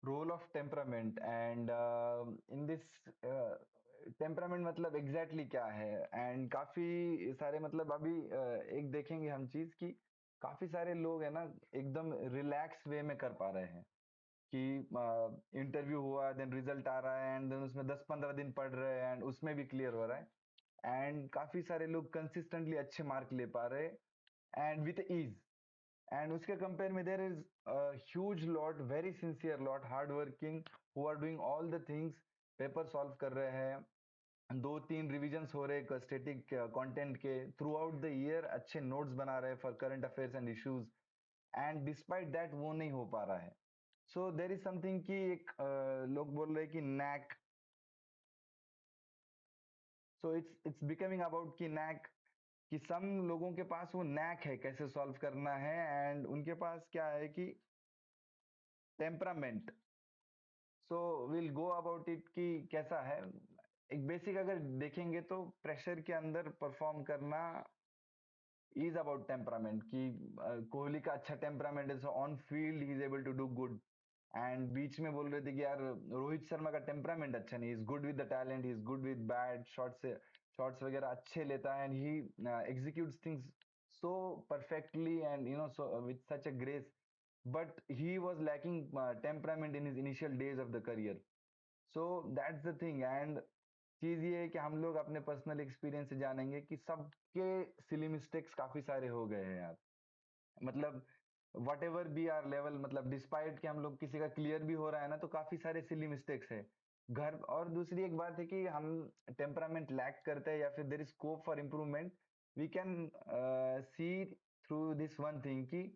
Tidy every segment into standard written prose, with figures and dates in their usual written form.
Role of temperament and in this temperament मतलब exactly क्या है एंड काफी सारे मतलब अभी एक देखेंगे हम चीज कि काफी सारे लोग है ना एकदम रिलैक्स वे में कर पा रहे हैं कि इंटरव्यू हुआ देन रिजल्ट आ रहा है एंड देन उसमें 10-15 दिन पढ़ रहे हैं एंड उसमें भी क्लियर हो रहा है एंड काफी सारे लोग कंसिस्टेंटली अच्छे मार्क ले पा रहे हैं एंड विथ ईज and उसके कंपेयर में there is huge lot very sincere lot hard working who are doing all the things paper solve कर रहे हैं 2-3 रिविजन्स हो रहे स्टेटिक कंटेंट के थ्रू आउट द ईयर अच्छे नोट्स बना रहे हैं for current affairs and issues and despite that वो नहीं हो पा रहा है सो देर इज समथिंग कि एक लोग बोल रहे हैं कि knack so it's becoming about कि नैक कि सम लोगों के पास वो नैक है कैसे सॉल्व करना है एंड उनके पास क्या है कि temperament so will go about it कि कैसा है एक बेसिक अगर देखेंगे तो प्रेशर के अंदर परफॉर्म करना इज अबाउट टेम्परामेंट कि कोहली का अच्छा टेम्परामेंट है on field he is able to do good and बीच में बोल रहे थे कि यार रोहित शर्मा का टेम्परामेंट अच्छा नहीं is good with the talent he is good with bat shots वगैरह अच्छे लेता है and he executes things so perfectly and you no so with such a grace but he was lacking temperament in his initial days of the career so that's the thing and चीज ये है कि हम लोग अपने personal experience से जानेंगे कि सबके सिली मिस्टेक्स काफी सारे हो गए हैं यार मतलब whatever be our level मतलब डिस्पाइट कि हम लोग किसी का क्लियर भी हो रहा है ना तो काफी सारे सिली मिस्टेक्स है घर और दूसरी एक बात है कि हम टेम्परामेंट लैक करते हैं या फिर there is scope for improvement we can see through this one thing कि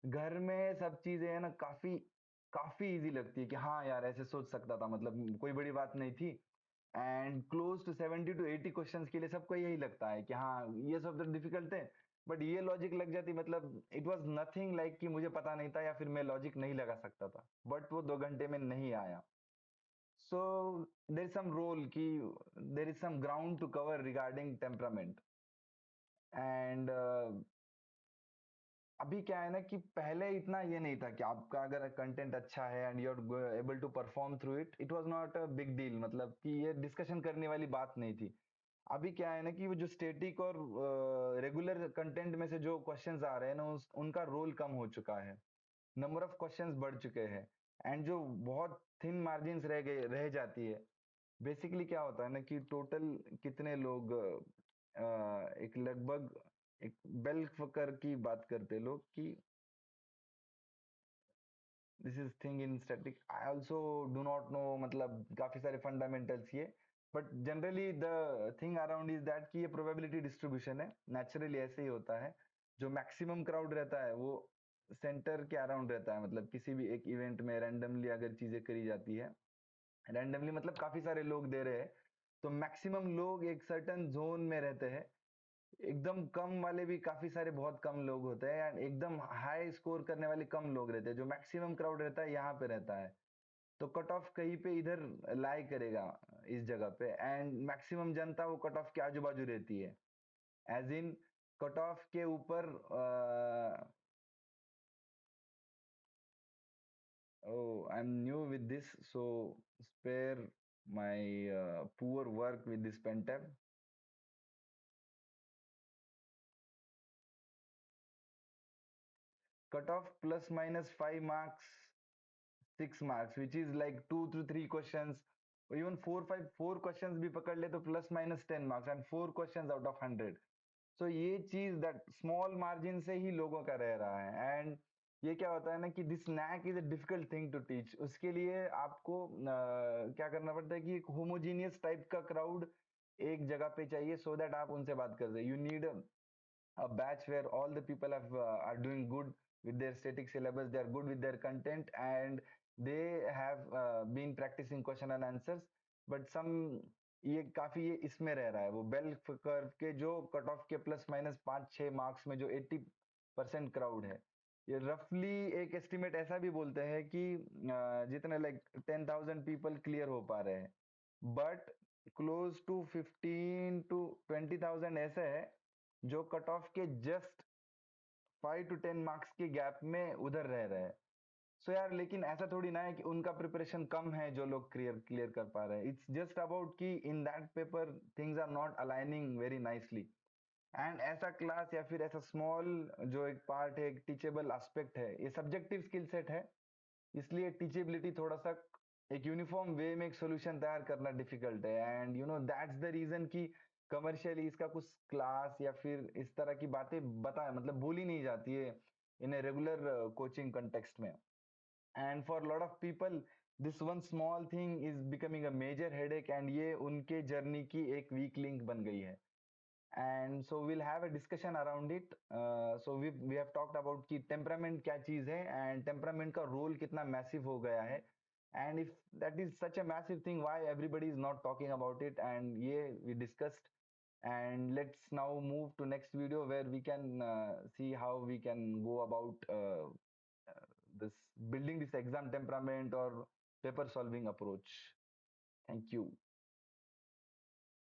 घर में सब चीजें है ना काफी काफी इजी लगती है कि हाँ यार ऐसे सोच सकता था मतलब कोई बड़ी बात नहीं थी and close to 70 to 80 questions के लिए सबको यही लगता है कि हाँ ये सब तो डिफिकल्ट है बट ये लॉजिक लग जाती मतलब इट वाज नथिंग लाइक कि मुझे पता नहीं था या फिर मैं लॉजिक नहीं लगा सकता था बट वो 2 घंटे में नहीं आया सो देर इज सम रोल कि there is some ground to cover regarding temperament and अभी क्या है ना कि पहले इतना ये नहीं था कि आपका अगर कंटेंट अच्छा है and you are able to perform through it it was not a big deal मतलब कि ये डिस्कशन करने वाली बात नहीं थी अभी क्या है ना कि वो जो स्टेटिक और रेगुलर कंटेंट में से जो क्वेश्चंस आ रहे हैं ना उनका रोल कम हो चुका है नंबर ऑफ क्वेश्चंस बढ़ चुके हैं एंड जो बहुत थिन मार्जिन रह जाती है बेसिकली क्या होता है ना कि टोटल कितने लोग एक लगभग एक बेल फकर की बात करते हैं लोग कि this is thing in static I also do not know मतलब काफी सारे फंडामेंटल्स ये but generally the thing around is that कि ये प्रोबेबिलिटी डिस्ट्रीब्यूशन है नेचुरली ऐसे ही होता है जो मैक्सिमम क्राउड रहता है वो सेंटर के अराउंड रहता है मतलब किसी भी एक इवेंट में रैंडमली अगर चीजें करी जाती है रैंडमली मतलब काफी सारे लोग दे रहे हैं तो मैक्सिमम लोग एक सर्टन जोन में रहते हैं एकदम कम वाले भी काफी सारे बहुत कम लोग होते हैं एंड एकदम हाई स्कोर करने वाले कम लोग रहते हैं जो मैक्सिमम क्राउड रहता है यहाँ पे रहता है तो कट ऑफ कहीं पे इधर लाई करेगा इस जगह पे एंड मैक्सिमम जनता वो कट ऑफ के आजू बाजू रहती है एज इन कट ऑफ के ऊपर oh I am new with this so spare my poor work with this pen tab cut off +- 5 marks 6 marks which is like 2 to 3 questions or even 4 questions भी पकड़ ले तो +- 10 marks and 4 questions out of 100 so ये चीज that small margin से ही लोगों का रह रहा है एंड ये क्या होता है ना कि this knack is a difficult thing to teach उसके लिए आपको क्या करना पड़ता है कि एक होमोजीनियस टाइप का क्राउड एक जगह पे चाहिए सो दैट आप उनसे बात कर सके you need a batch where all the people are doing good with their static syllabus, they are good with their content, and they have been practicing question and answers. But some ये काफी ये इसमें रह रहा है वो bell curve के जो कट ऑफ के +- 5-6 मार्क्स में जो 80% क्राउड है ये रफली एक एस्टिमेट ऐसा भी बोलते हैं कि जितने लाइक 10,000 पीपल क्लियर हो पा रहे हैं बट क्लोज टू 15 to 20,000 ऐसे है जो कट ऑफ के जस्ट 5 to 10 मार्क्स के गैप में उधर रह रहे हैं सो यार लेकिन ऐसा थोड़ी ना है कि उनका प्रिपरेशन कम है जो लोग क्लियर क्लियर कर पा रहे हैं। इट्स जस्ट अबाउट कि in that paper things are not aligning very nicely. And ऐसा क्लास या फिर ऐसा स्मॉल जो एक पार्ट है, एक टीचेबल एस्पेक्ट है, ये सब्जेक्टिव स्किल सेट है, इसलिए टीचेबिलिटी थोड़ा सा एक यूनिफॉर्म वे में एक सोल्यूशन तैयार करना डिफिकल्ट है। And you know that's the reason कि कमर्शियली इसका कुछ क्लास या फिर इस तरह की बातें बता मतलब बोली नहीं जाती है in a regular coaching context में। And for lot of people this one small thing is becoming a major headache, and ये उनके जर्नी की एक वीक लिंक बन गई है। And so we'll have a discussion around it. So we have talked about कि temperament क्या चीज है एंड टेम्परामेंट का रोल कितना मैसिव हो गया है, and if that is such a massive thing why everybody is not talking about it, and ये we discussed. and let's now move to next video where we can see how we can go about this building this exam temperament or paper solving approach. Thank you.